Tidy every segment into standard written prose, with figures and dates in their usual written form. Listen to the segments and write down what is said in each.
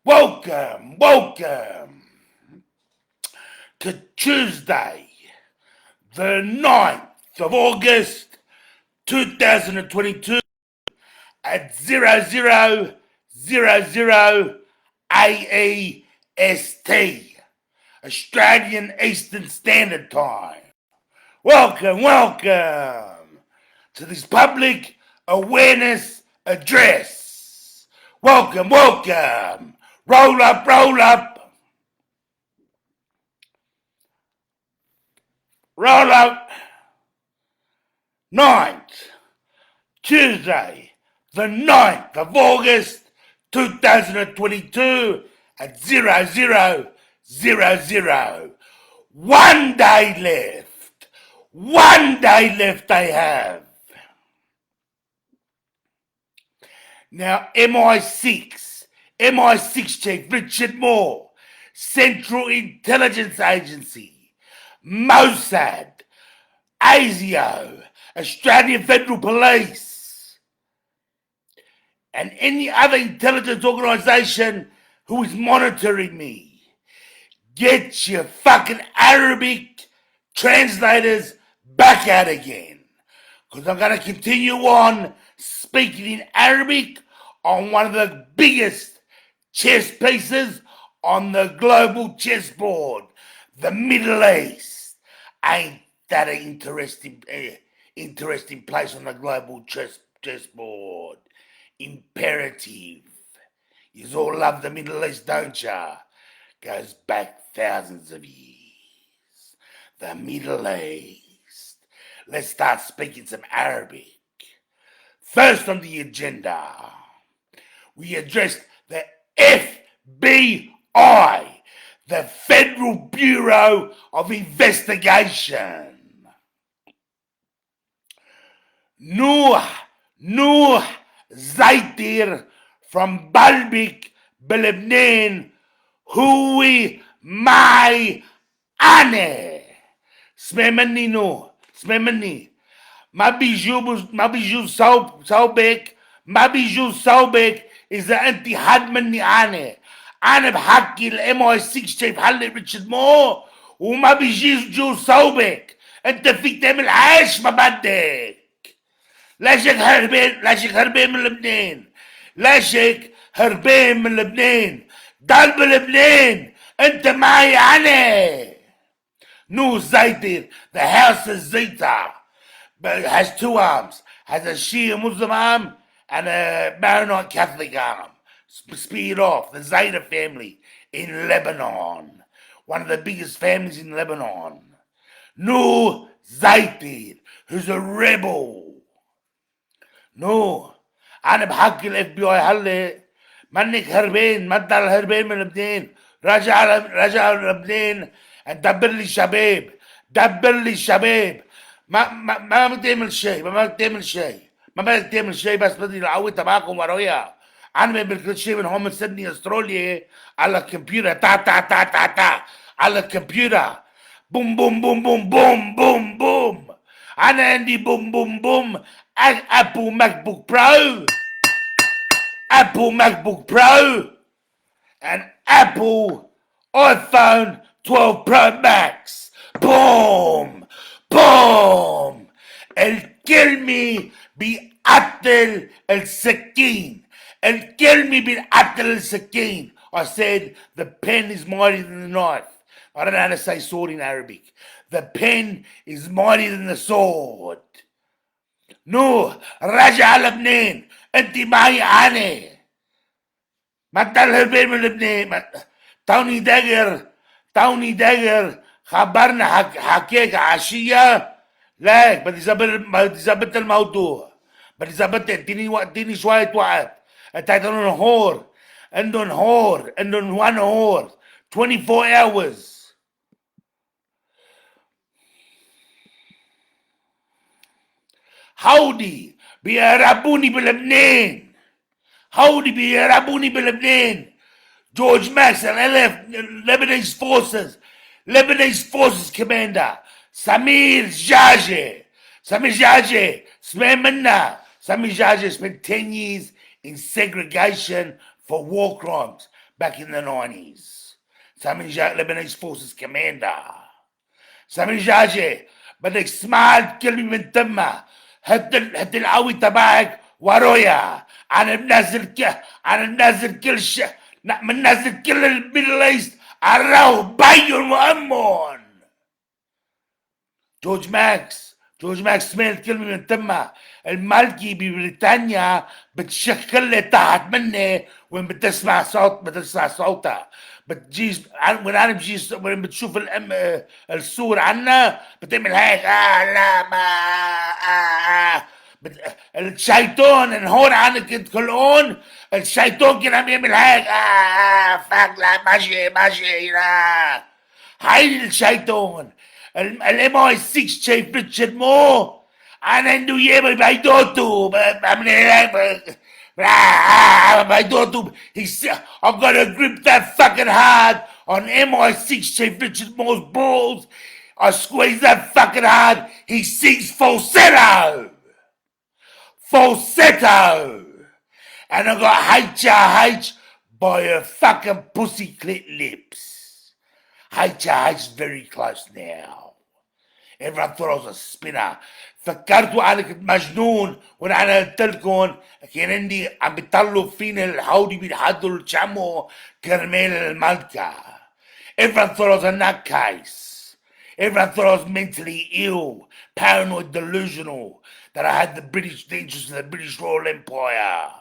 Welcome to Tuesday, the 9th of August, 2022 at 0000 AEST, Australian Eastern Standard Time. Welcome to this public awareness address. Welcome. Roll up. 9th, Tuesday, the 9th of August, 2022 at 0000. 1 day left. 1 day left they have. Now, MI6 Chief Richard Moore, Central Intelligence Agency, Mossad, ASIO, Australian Federal Police, and any other intelligence organisation who is monitoring me, get your fucking Arabic translators back out again. Because I'm going to continue on speaking in Arabic on one of the biggest chess pieces on the global chessboard, the Middle East. Ain't that an interesting place on the global chessboard? Imperative. You all love the Middle East, don't ya? Goes back thousands of years. The Middle East. Let's start speaking some Arabic. First on the agenda, we addressed the FBI, the Federal Bureau of Investigation. Noor ZEAITER from Baalbek, Lebanon, Hui Mai Ane. Smemani no. ما بيجوا صوبك إذا أنت حد مني أنا بحكي MI6 شايف حلق ريتشارد مور وما بيجوا صوبك. أنت فيك تعمل عيش ما بدك. لاشك هربان من لبنان. ضل بلبنان. أنت معي No ZEAITER, the house of ZEAITER, but it has two arms. Has a Shia Muslim arm and a Maronite Catholic arm. Speared off, the ZEAITER family in Lebanon. One of the biggest families in Lebanon. No ZEAITER, who's a rebel. No, أنا بحكي الFBI هلا منك هربان ما تضل هربان من لبنان. رجع لبنان دبر لي الشباب ما بتعمل شيء ما بدك تعمل شيء بس بدي القوة تبعكم ورايا. انا ما بعمل كل شيء من هون من سيدني استراليا على الكمبيوتر تا على الكمبيوتر بوم بوم بوم بوم بوم بوم بوم. انا عندي بوم بوم بوم ابل ماكبوك برو and Apple iPhone 12 Pro Max. Boom. الكلمة بيقتل السكين. I said the pen is mightier than the knife. I don't know how to say sword in Arabic. The pen is mightier than the sword. No, رجع لبنان. انت معي أنا. ما تضل هربان من لبنان. توني داغر خبرنا حكيك عشية. لا بدي زبط الموضوع. اديني شوية وقت. انت عندهم هور 24 hours. هودي بيهربوني بلبنان. George Max and Lebanese forces commander Samir Geagea Samir Geagea spent 10 years in segregation for war crimes. back in the 90s. Samir Lebanese forces commander. سامي جاجي بدك تسمع كلمة من تمه هد القوي تبعك ورايا. انا منزل كل منزل كل الميدل ايست عراو بيون وامون. جورج ماكس سمعت كلمة من تمه الملكي ببريطانيا بتشكل لي تحت مني وين بتسمع صوتها بتجي وين انا بجي وين بتشوف الصور عنا بتعمل هيك لا ما الشيطان هون عنك تدخلون الشيطان كان عم يعمل هيك فاك لا ماشي لا هاي الشيطان الام اي 6 شايف ريتشارد مو انا عنده اياه بيدوتو بعمل هيك I'm gonna grip that fucking hard on MI6 Chief Richard Moore's balls. I squeeze that fucking hard. He sings falsetto. And I got HRH by her fucking pussy clit lips. HRH is very close now. Everyone thought I was a spinner. فكرتوا انا كنت مجنون وانا قلت لكم كان عندي عم بيطلوا فينا الحودي بيحضروا الشمو كرمال الملكة. Everyone thought I was a nutcase. Everyone thought I was mentally ill, paranoid, delusional, that I had the interest of the British Royal Empire.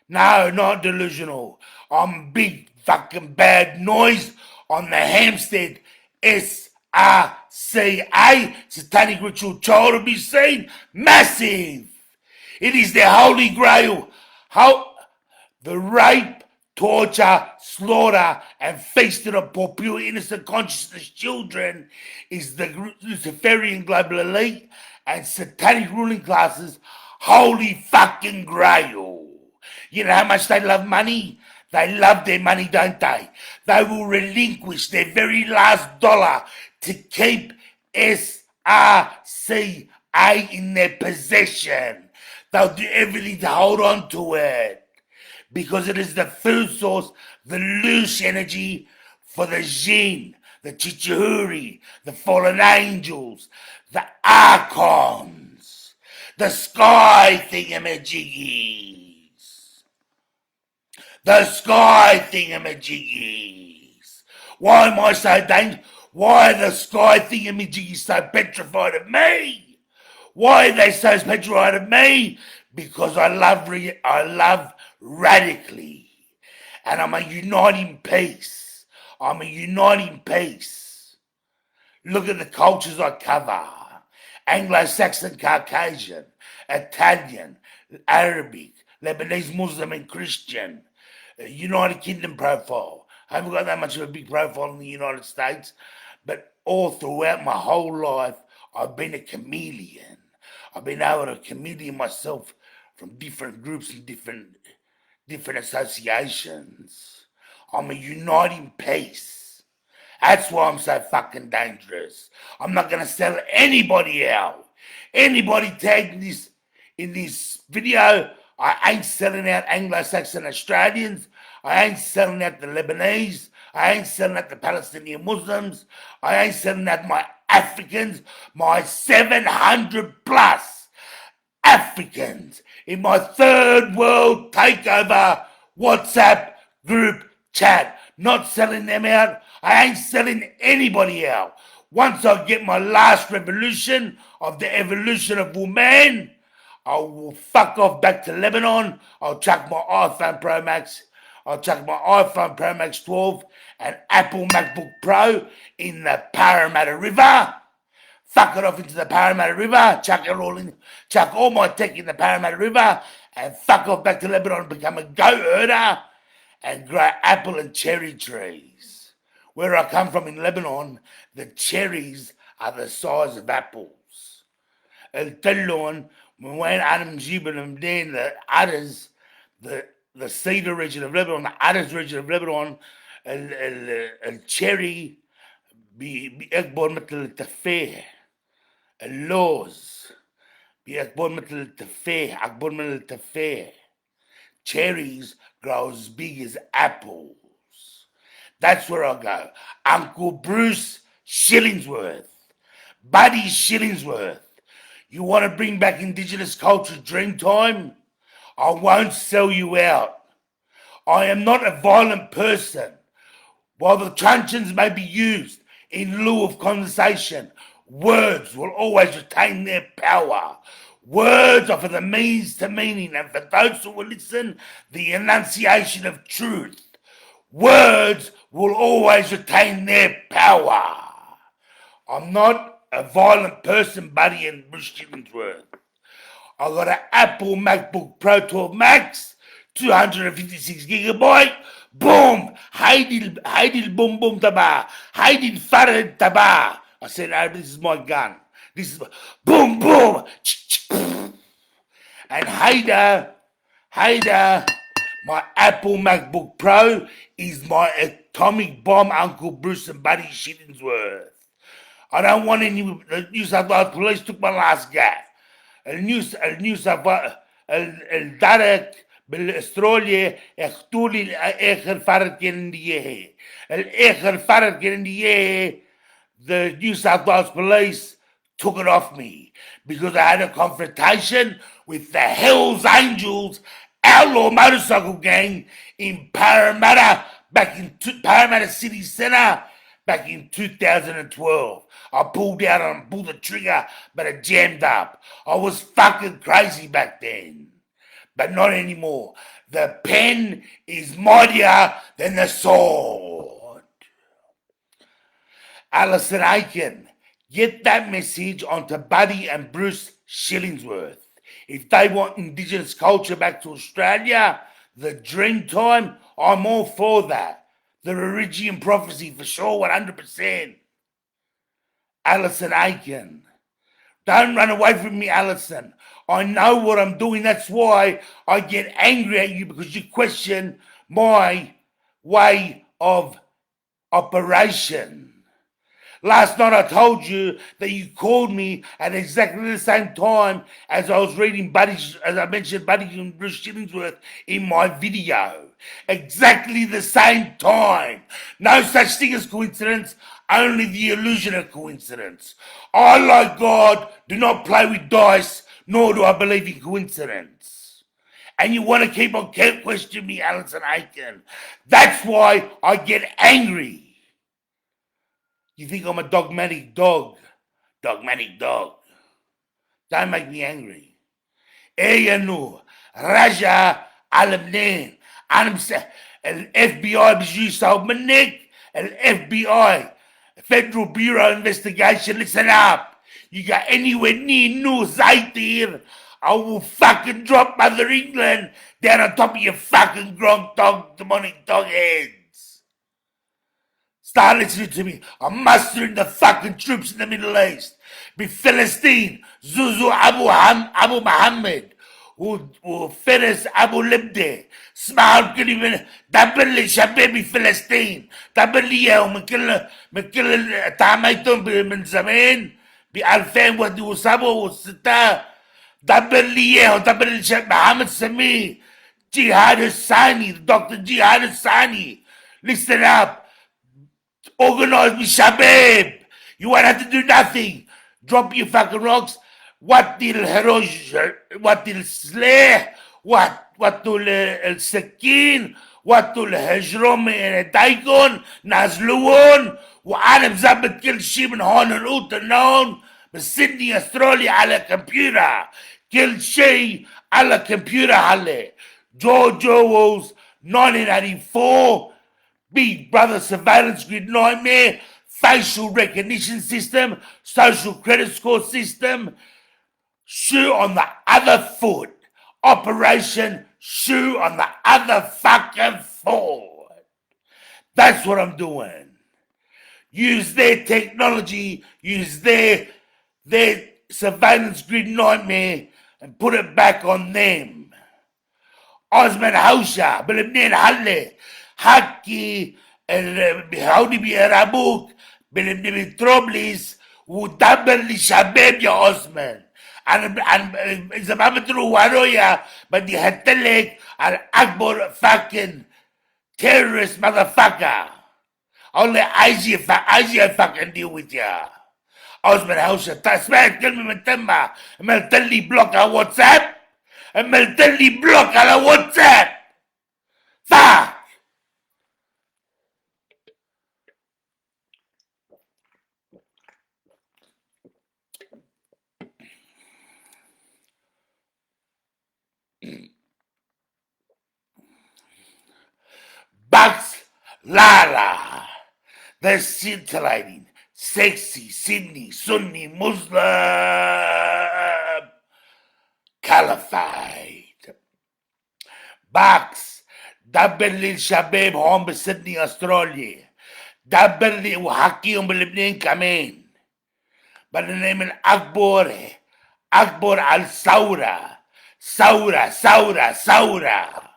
No, not delusional. I'm big fucking bad noise on the Hampstead SRCA, Satanic Ritual Child to be seen. Massive. It is the Holy Grail. The rape, torture, slaughter, and feasting upon pure innocent consciousness children is the Luciferian global elite and satanic ruling classes' holy fucking grail. You know how much they love money? They love their money, don't they? They will relinquish their very last dollar to keep SRCA in their possession. They'll do everything to hold on to it because it is the food source, the loose energy for the jinn, the chichihuri, the fallen angels, the archons, the sky thingamajiggies. The sky thingamajiggies. Why am I so dangerous? Why are the sky thingamajiggies so petrified of me? Why are they so petrified of me? Because I love radically. And I'm a uniting peace. Look at the cultures I cover. Anglo-Saxon, Caucasian, Italian, Arabic, Lebanese, Muslim and Christian. United Kingdom profile. I haven't got that much of a big profile in the United States, but all throughout my whole life, I've been a chameleon. I've been able to chameleon myself from different groups and different associations. I'm a uniting piece. That's why I'm so fucking dangerous. I'm not going to sell anybody out. Anybody tagged this in this video, I ain't selling out Anglo-Saxon Australians. I ain't selling out the Lebanese. I ain't selling out the Palestinian Muslims. I ain't selling out my Africans, my 700 plus Africans in my third world takeover WhatsApp group chat. Not selling them out. I ain't selling anybody out. Once I get my last revolution of the evolution of woman, I will fuck off back to Lebanon. I'll chuck my iPhone Pro Max. I'll chuck my iPhone Pro Max 12 and Apple MacBook Pro in the Parramatta River. Fuck it off into the Parramatta River. Chuck all my tech in the Parramatta River and fuck off back to Lebanon and become a goat herder and grow apple and cherry trees. Where I come from in Lebanon, the cherries are the size of apples. التلون من وين أنا مجيب منين العرز the cedar region of Lebanon, the Adas region of Lebanon, الcherry بيكبر مثل التفاح. اللوز بيكبر مثل التفاح، أكبر من التفاح. cherries grow as big as apples. That's where I go. Uncle Bruce Shillingsworth. Buddy Shillingsworth. You want to bring back Indigenous culture Dreamtime? I won't sell you out. I am not a violent person. While the truncheons may be used in lieu of conversation, words will always retain their power. Words are for the means to meaning, and for those who will listen, the enunciation of truth. Words will always retain their power. I'm not a violent person, Buddy and Bruce Shillingsworth. I got an Apple MacBook Pro 12 Max, 256 gigabyte. Boom! Hadi boom boom taba. Hadi farad taba. I said, oh, this is my gun. This is boom boom. And Haida, my Apple MacBook Pro is my atomic bomb, Uncle Bruce and Buddy Shillingsworth. I don't want any. The New South Wales police took my last guy. New South Wales, Dagher بالاستراليا اختولي اخر فرد كان ديه الاخر فرد كان ديه. The New South Wales police took it off me because I had a confrontation with the Hells Angels outlaw motorcycle gang in Parramatta, Parramatta City Centre back in 2012. I pulled out and pulled the trigger, but it jammed up. I was fucking crazy back then, but not anymore. The pen is mightier than the sword. Alison Aiken, get that message onto Buddy and Bruce Shillingsworth. If they want Indigenous culture back to Australia, the Dreamtime, I'm all for that. The Origin prophecy for sure, 100%. Alison Aiken. Don't run away from me, Alison. I know what I'm doing. That's why I get angry at you, because you question my way of operation. Last night I told you that you called me at exactly the same time as I was reading as I mentioned Buddy and Bruce Shillingsworth in my video. Exactly the same time. No such thing as coincidence, only the illusion of coincidence. I, like God, do not play with dice, nor do I believe in coincidence. And you want to keep on questioning me, Alison Aiken. That's why I get angry. You think I'm a dogmatic dog? Dogmatic dog. Don't make me angry. Eyanu, Raja Al-Lebnan. الFBI بيجي يصوب منك. الFBI, Federal Bureau of Investigation, listen up. You got anywhere near no ZEAITER, I will fucking drop Mother England down on top of your fucking gronk dog, demonic dog heads. Start listening to me. I'm mustering the fucking troops in the Middle East. Philistine, Zuzu Abu Muhammad, وفارس أبو لبدة. اسمعوا الكلمة دبر لي شبابي فلسطين، دبر لي إياهم من كل تعاميتهم من زمان ب 2007 و6. دبر لي إياهم، دبر لي محمد سمير، جهاد الثاني، دكتور جهاد الثاني. Listen up. Organize me, Shabab. You won't have to do nothing. Drop your fucking rocks. What till Sleh? What till السكين? What till هجرهم دايكون نازلون وأنا مظبط كل شيء من هون لقوت النون بسيدني استراليا على كمبيوتر. كل شيء على كمبيوتر هلا. George 1984. Big Brother surveillance grid nightmare, facial recognition system, social credit score system, shoe on the other foot. Operation shoe on the other fucking foot. That's what I'm doing. Use their technology, use their surveillance grid nightmare and put it back on them. Osman Hausha, بلبنان حلة. حكي هودي بيقربوك بطرابلس ودبر لشباب يا عثمان. إذا ما بتروح ورايا بدي هتلك على أكبر fucking terrorist motherfucker. Only I fucking deal with ya. Osman Hausa, سمعت كلمة من تمها عملت لي بلوك على واتساب عملت لي بلوك على واتساب fuck. Bucks Lala, the scintillating, sexy Sydney Sunni Muslim Caliphate. Bucks دبر لي الشباب هون بسيدني استراليا، دبر لي وحكيهم بلبنان كمان. بدنا نعمل أكبر على الثورة، ثورة.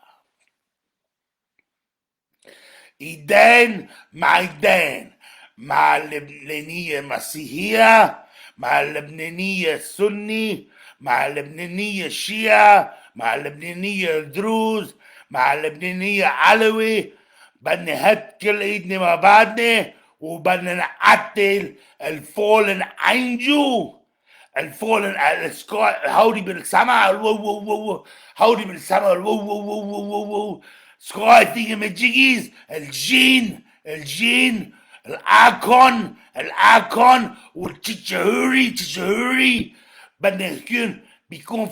إيدان مع إيدان، مع اللبنانية المسيحية، مع اللبنانية السني، مع اللبنانية الشيعة، مع اللبنانية الدروز، مع اللبنانية علوي. بدنا هات كل ايدنا مع بعضنا وبدنا نقتل الفولن انجو، الفولن هودي بالسما هودي بالسما سكاي ثينجمجيجيز، الجين الاكون والتشهوري بدنا بيكون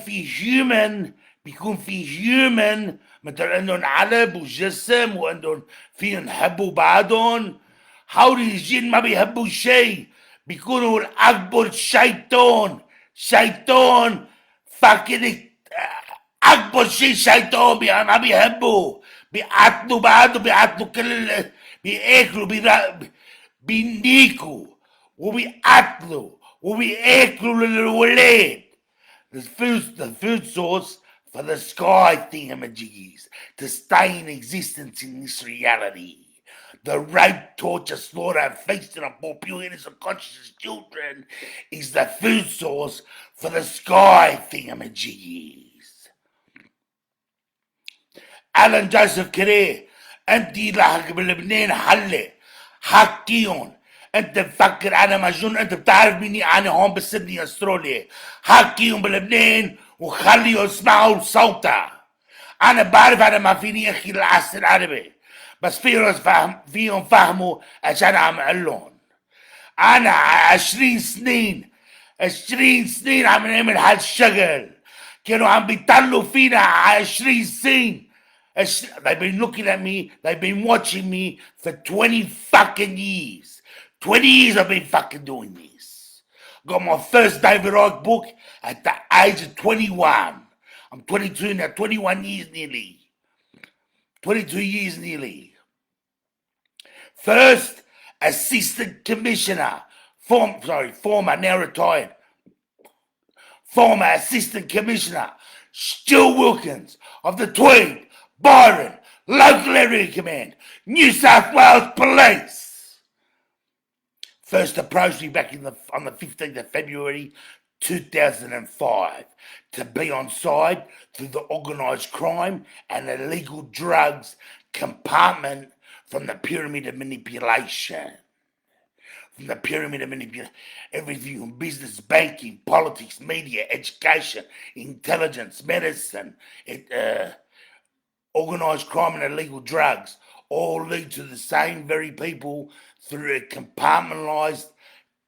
في هيومن مثل عندهم علب وجسم وعندهم فيهم يحبوا بعضهم. هودي الجين ما بيحبوا شيء، بيكونوا الأكبر شيطان فاكر أكبر شيء شيطان ما بيحبوا، بيقتلوا بعض بيقتلوا كل بياكلوا بينيكوا وبيقتلوا وبياكلوا للولاد. The food source for the sky thingamajiggies to stay in existence in this reality. The rape, torture, slaughter, and feasting of poor, pure, innocent, conscious children is the food source for the sky thingamajiggies. Alan Joseph Career, أنت لحق بلبنان حلة حكيهم. أنت مفكر أنا مجنون؟ أنت بتعرف مني أنا هون بسيدني أستراليا. حكيهم بلبنان وخليهم يسمعوا صوتها. أنا بعرف أنا ما فيني أحكي العصر العربي، بس فيهم فهموا عشان عم أقول لهم. أنا 20 سنين عم نعمل هالشغل، كانوا عم بيطلوا فينا 20 سنين. They've been looking at me, they've been watching me for 20 fucking years. 20 years I've been fucking doing this. Got my first David Icke book at the age of 21. I'm 22 now, 21 years nearly. 22 years nearly. First assistant commissioner, former, now retired. Former assistant commissioner, Stu Wilkins of the Tweed, Byron, Local Area Command, New South Wales Police. First approached me back on the 15th of February 2005 to be on side through the organised crime and illegal drugs compartment from the pyramid of manipulation. Everything from business, banking, politics, media, education, intelligence, medicine, organised crime and illegal drugs all lead to the same very people through a compartmentalised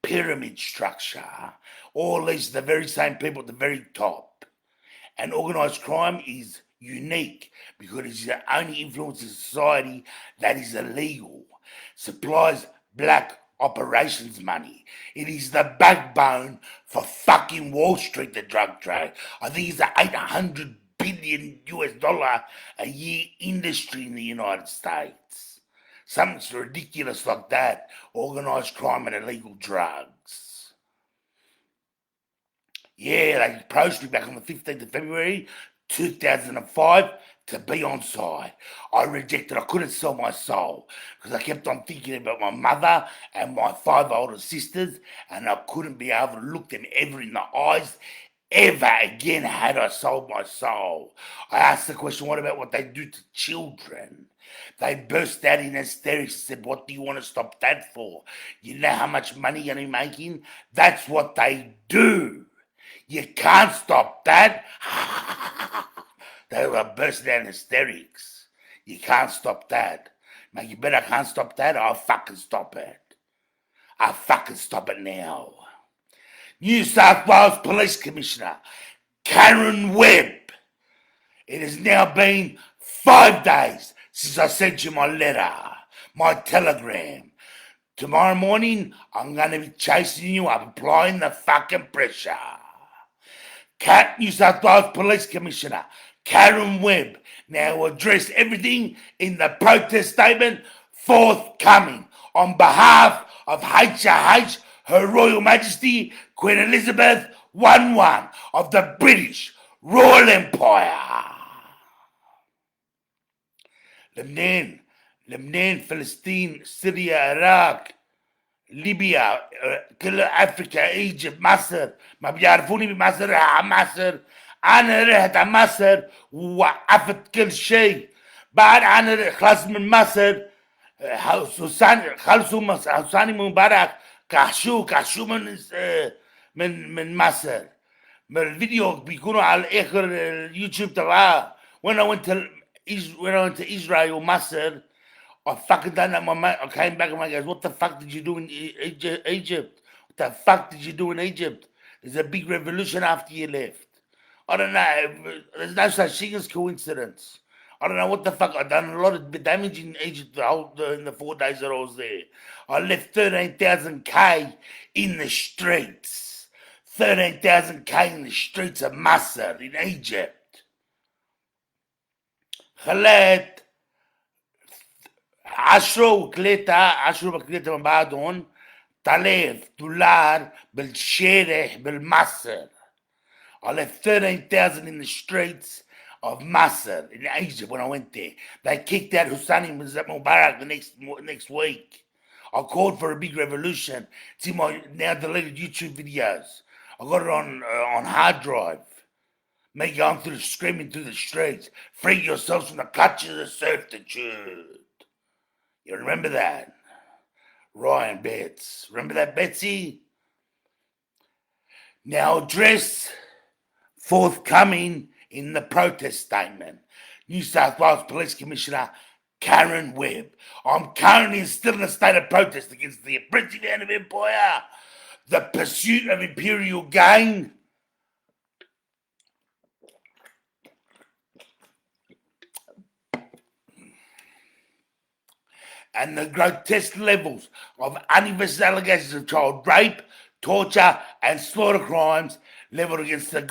pyramid structure. All leads to the very same people at the very top. And organised crime is unique because it's the only influence in society that is illegal. Supplies black operations money. It is the backbone for fucking Wall Street, the drug trade. I think it's an $800 billion a year industry in the United States. Something ridiculous like that. Organised crime and illegal drugs. Yeah, they approached me back on the 15th of February 2005 to be on side. I rejected. I couldn't sell my soul because I kept on thinking about my mother and my 5 older sisters, and I couldn't be able to look them ever in the eyes ever again had I sold my soul. I asked the question, what about what they do to children? They burst out in hysterics and said, what do you want to stop that for? You know how much money you're going to be making? That's what they do. You can't stop that. They were bursting out in hysterics. You can't stop that. Man, you bet I can't stop that. I'll fucking stop it. I'll fucking stop it now. New South Wales Police Commissioner Karen Webb. It has now been 5 days since I sent you my letter, my telegram. Tomorrow morning, I'm going to be chasing you up, applying the fucking pressure. New South Wales Police Commissioner Karen Webb now will address everything in the protest statement forthcoming on behalf of HRH, Her Royal Majesty Queen Elizabeth I of the British Royal Empire. Lebanon, Palestine, Syria, Iraq, ليبيا كل افريكا ايجيبت مصر ما بيعرفوني بمصر مصر انا رحت على مصر ووقفت كل شيء بعد انا خلصت من مصر خلصوا حساني مبارك كحشو من مصر من الفيديو بيكونوا على اخر اليوتيوب تبعه when I went to Israel مصر I fucking done that. I came back and my guys, what the fuck did you do in Egypt? What the fuck did you do in Egypt? There's a big revolution after you left. I don't know. There's no such thing as coincidence. I don't know what the fuck. I've done a lot of damage in Egypt in the 4 days that I was there. I left 13,000 in the streets. 13,000 in the streets of Mossad in Egypt. CLIT 10 بكليتها من بعدهم $1000 بالشارع بالمصر. I left 13,000 in the streets of Mossad in Egypt when I went there. They kicked out Hosni Mubarak the next week. I called for a big revolution. It's in my now deleted YouTube videos. I got it on hard drive. Me going through screaming through the streets. Free yourselves from the clutches of servitude. You remember that? Ryan Betts. Remember that, Betsy? Now address forthcoming in the protest statement. New South Wales Police Commissioner Karen Webb. I'm currently still in a state of protest against the oppressive hand of empire, the pursuit of imperial gain, and the grotesque levels of uninvestigated allegations of child rape, torture, and slaughter crimes leveled against the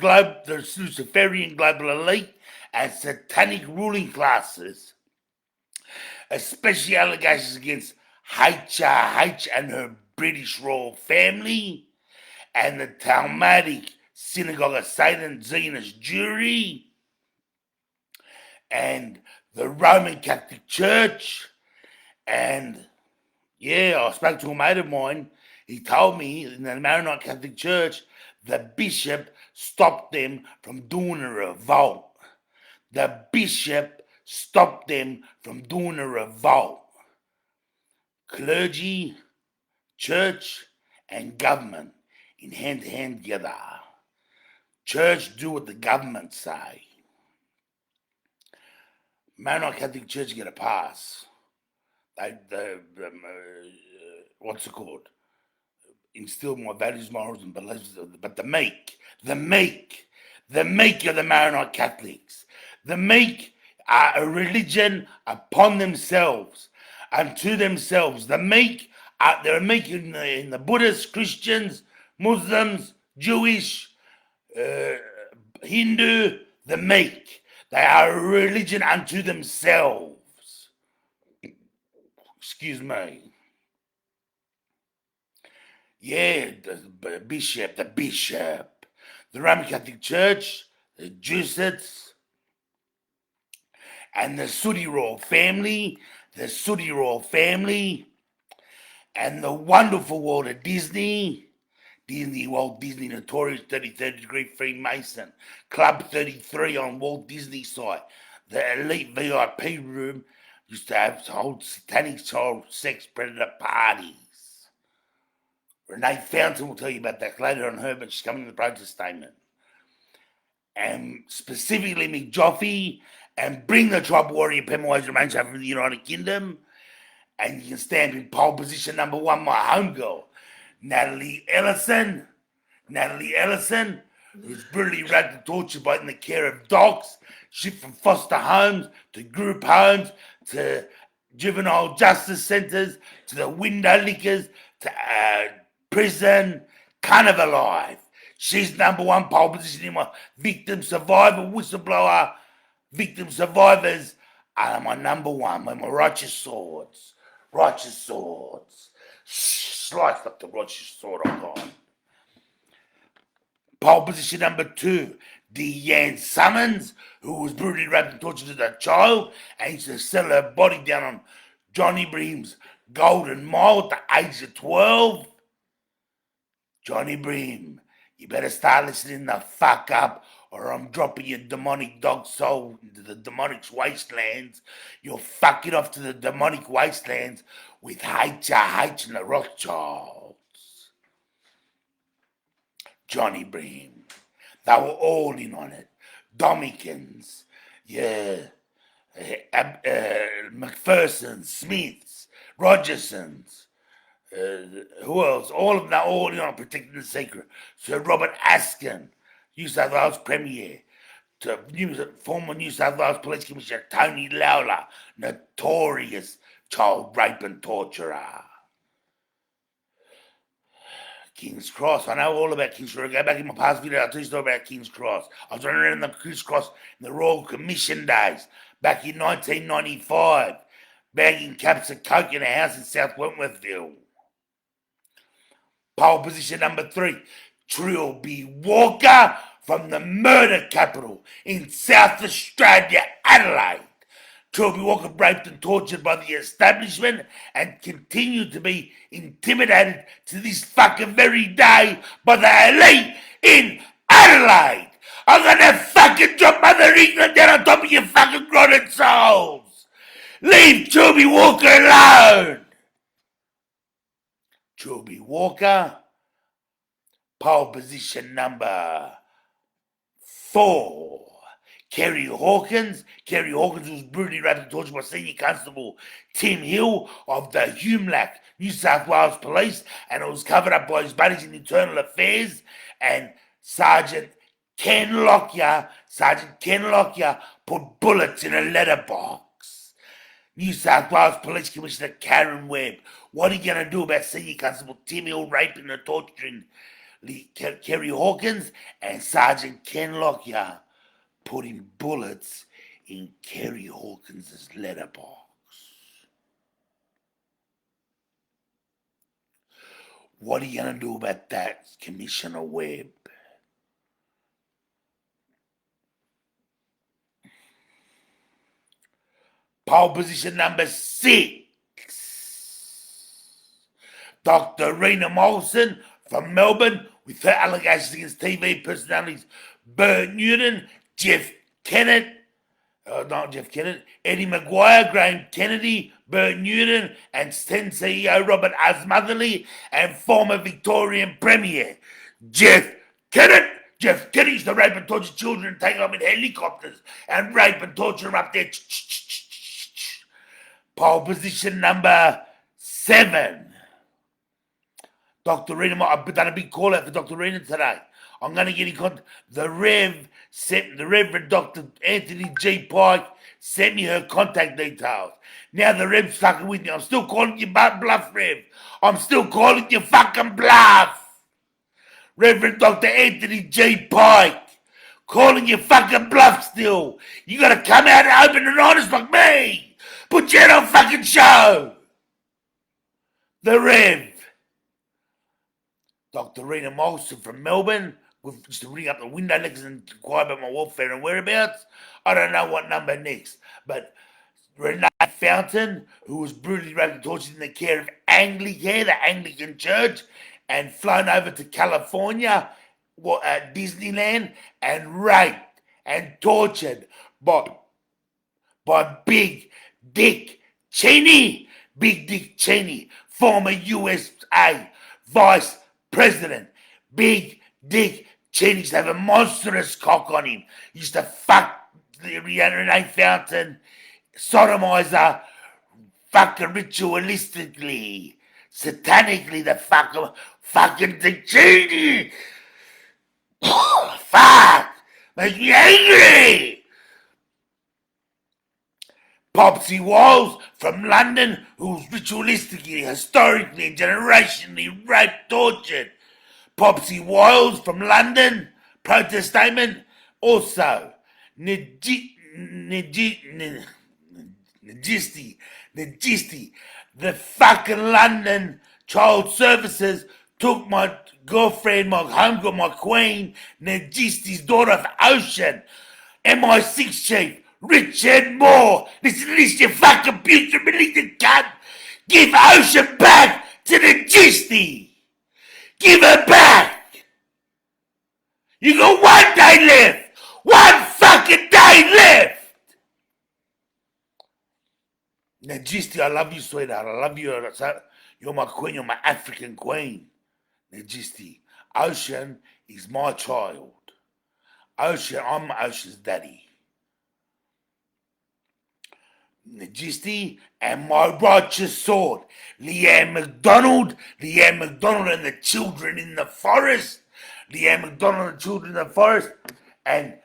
Luciferian global elite and satanic ruling classes, especially allegations against HRH and her British royal family, and the Talmudic Synagogue of Satan Zionist Jewry, and the Roman Catholic Church. And yeah, I spoke to a mate of mine. He told me in the Maronite Catholic Church, the bishop stopped them from doing a revolt. The bishop stopped them from doing a revolt. Clergy, church, and government in hand-to-hand together. Church do what the government say. Maronite Catholic Church get a pass. What's it called? Instill my values, morals, and beliefs. But the meek are the Maronite Catholics. The meek are a religion upon themselves, unto themselves. The meek they're meek in the Buddhists, Christians, Muslims, Jewish, Hindu. The meek, they are a religion unto themselves. Excuse me. Yeah, the bishop, the Roman Catholic Church, the Jesuits, and the Saudi royal family, and the wonderful world of Disney Walt Disney Notorious 33rd Degree Freemason, Club 33 on Walt Disney site. The elite VIP room used to have hold satanic child sex predator parties. Renee Fountain will tell you about that later on her, but she's coming in the protest statement. And specifically Mick Joffe and Bring the Tribe Warrior Pemaway's remains over in the United Kingdom. And you can stamp in pole position number 1, my homegirl, Natalie Ellison, who's brutally raped and tortured by in the care of dogs, shipped from foster homes to group homes to juvenile justice centres to the window lickers to prison, kind of alive. She's number 1 pole position in my victim survivor whistleblower. Victim survivors are my number 1 with my righteous swords. Sliced up the righteous sword I got. Pole position number 2, Deanne Summons, who was brutally raped and tortured as a child and used to sell her body down on Johnny Bream's Golden Mile at the age of 12. Johnny Bream, you better start listening the fuck up or I'm dropping your demonic dog soul into the demonic wastelands. You'll fuck it off to the demonic wastelands with H and the Rothschilds. Johnny Bream. They were all in on it. Domikins, McPhersons, Smiths, Rogersons, who else? All of them are all in on protecting the secret. Sir Robert Askin, New South Wales Premier, to former New South Wales Police Commissioner Tony Lowler, notorious child rape and torturer. King's Cross. I know all about King's Cross. Go back in my past video, I'll tell you a story about King's Cross. I was running around the King's Cross in the Royal Commission days, back in 1995, bagging caps of coke in a house in South Wentworthville. Pole position number 3, Trilby Walker from the murder capital in South Australia, Adelaide. Trilby Walker raped and tortured by the establishment and continued to be intimidated to this fucking very day by the elite in Adelaide. I'm gonna fucking drop Mother England down on top of your fucking grotted souls. Leave Trilby Walker alone. Trilby Walker, pole position number 4. Kerry Hawkins. Kerry Hawkins was brutally raped and tortured by Senior Constable Tim Hill of the Humlac, New South Wales Police, and it was covered up by his buddies in Internal Affairs and Sergeant Ken Lockyer put bullets in a letterbox. New South Wales Police Commissioner Karen Webb. What are you going to do about Senior Constable Tim Hill raping and torturing Kerry Hawkins and Sergeant Ken Lockyer putting bullets in Kerry Hawkins' letterbox? What are you going to do about that, Commissioner Webb? Pole position number 6. Dr. Rena Molson from Melbourne with her allegations against TV personalities Bert Newton, Eddie Maguire, Graham Kennedy, Bert Newton, and then CEO Robert Asmotherley, and former Victorian Premier Jeff Kennett. Jeff Kennett used to rape and torture children and take them in helicopters and rape and torture them up there. Pole position number 7. Dr. Rena, I've done a big call out for Dr. Rena today. I'm going to get in contact. The Reverend Dr. Anthony G. Pike sent me her contact details. Now the Rev's fucking with me. I'm still calling you bluff, Rev. I'm still calling you fucking bluff. Reverend Dr. Anthony G. Pike. Calling you fucking bluff still. You got to come out and open and honest like me. Put you on a fucking show. The Rev. Dr. Rena Molson from Melbourne, used to ring up the window next and inquire about my welfare and whereabouts. I don't know what number next, but Renee Fountain, who was brutally raped and tortured in the care of Anglicare, the Anglican Church, and flown over to California, at Disneyland, and raped and tortured by Big Dick Cheney. Big Dick Cheney, former USA Vice President. Big Dick Cheney used to have a monstrous cock on him. He used to fuck the Renee Fountain, sodomizer, fucking ritualistically, satanically, the fucking Dick Cheney. Fuck! Makes me angry! Popsy Walls from London, who's ritualistically, historically, and generationally raped, tortured. Popsy Walls from London, protest statement. Also, Nagisti, the fucking London Child Services took my girlfriend, my homegirl, my queen, Nagisti's daughter of Ocean, MI6 chief, Richard Moore. Listen to this, you fucking putrid cunt. Give Ocean back to Nagisti. Give her back. You got 1 day left. 1 fucking day left. Nagisti, I love you, sweetheart. I love you. You're my queen. You're my African queen. Nagisti. Ocean is my child. Ocean, I'm Ocean's daddy. Nagisti and my righteous sword. Leanne McDonald and the children in the forest. Leanne McDonald and the children in the forest. And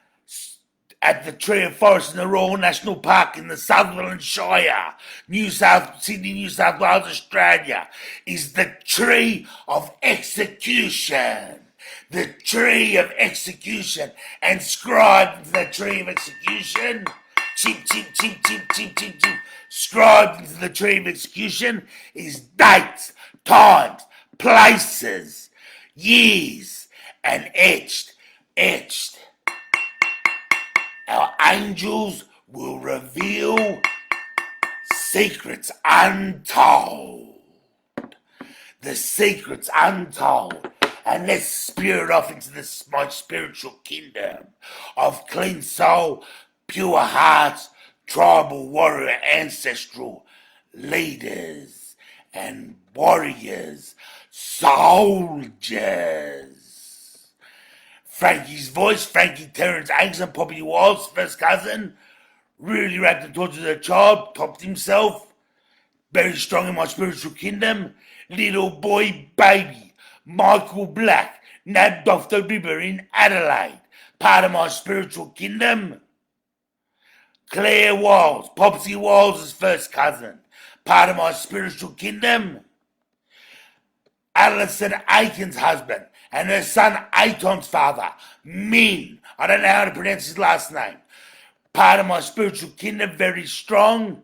at the Tree of Forest in the Royal National Park in the Sutherland Shire, Sydney, New South Wales, Australia, is the Tree of Execution. The Tree of Execution. And scribed the Tree of Execution. Chip. Scribed into the Tree of Execution is dates, times, places, years, and etched. Our angels will reveal secrets untold. The secrets untold. And let's spirit off into my spiritual kingdom of clean soul, pure hearts, tribal warrior, ancestral leaders and warriors, soldiers. Frankie's voice, Frankie Terrence Angson, Poppy Wild's first cousin, really raped and tortured a child, topped himself, very strong in my spiritual kingdom, little boy baby, Michael Black, nabbed off the river in Adelaide, part of my spiritual kingdom. Claire Walls, Popsy Walls' first cousin, part of my spiritual kingdom. Alison Aiken's husband and her son Aiton's father, Min, I don't know how to pronounce his last name, part of my spiritual kingdom, very strong.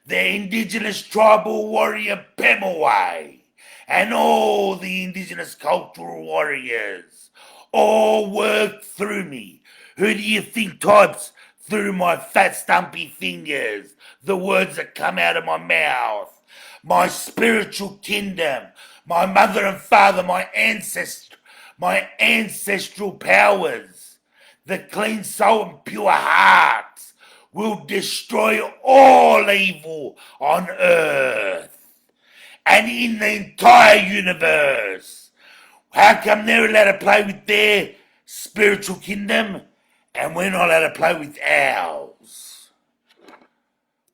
The indigenous tribal warrior Pemaway and all the indigenous cultural warriors all work through me. Who do you think types through my fat stumpy fingers the words that come out of my mouth? My spiritual kingdom, my mother and father, my ancestral powers, the clean soul and pure hearts will destroy all evil on earth and in the entire universe. How come they're allowed to play with their spiritual kingdom and we're not allowed to play with ours?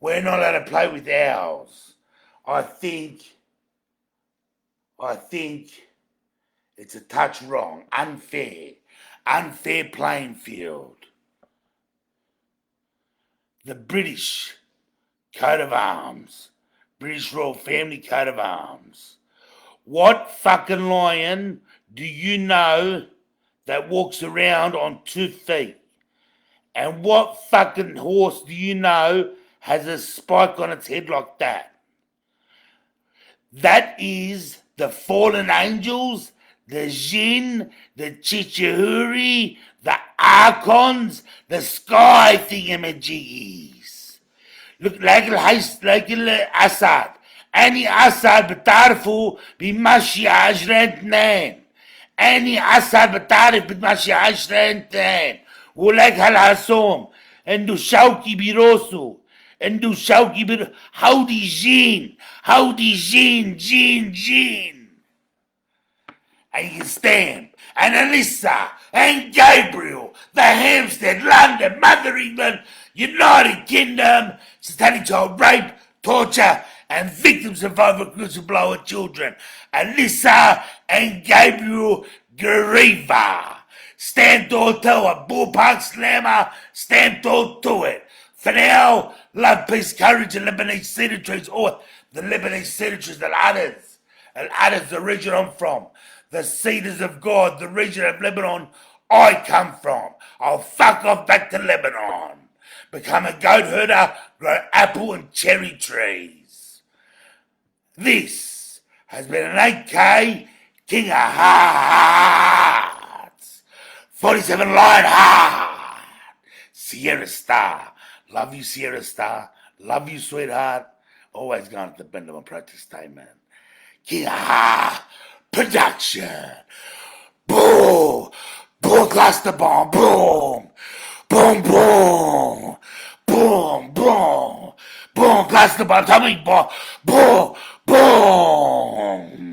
We're not allowed to play with ours. I think it's a touch wrong, unfair playing field. The British coat of arms, British Royal Family coat of arms. What fucking lion do you know that walks around on 2 feet? And what fucking horse do you know has a spike on its head like that? That is the fallen angels, the Jinn, the Chichahuri, the Archons, the sky thingamajiggies. Look like Assad أني أسأل بتعرفوا بمشي 20 2. أني أسأل بتعرف بتمشي 20 2. ولك هالعصوم عنده شوكي براسه، عنده شوكي هودي جين، هودي جين. I stand and Alyssa and Gabriel, the Hampstead, London, Mother England, United Kingdom, study child rape, torture, and victims of whistleblower children. Alyssa and Gabriel Gariva. Stand tall to a ballpark slammer, stand tall to it. For now, love, peace, courage, and Lebanese cedar trees, or the Lebanese cedar trees, Al-Adis, the region I'm from. The cedars of God, the region of Lebanon I come from. I'll fuck off back to Lebanon. Become a goat herder, grow apple and cherry trees. This has been an 8K King of Hearts. 47 Lion Heart. Sierra Star. Love you, Sierra Star. Love you, sweetheart. Always going at the bend of my practice day, man. King of Hearts. Production. Boom. Boom, cluster bomb. Boom. Boom, boom. Boom, boom. Boom, cluster bomb. Tell me, boom. Boom, boom.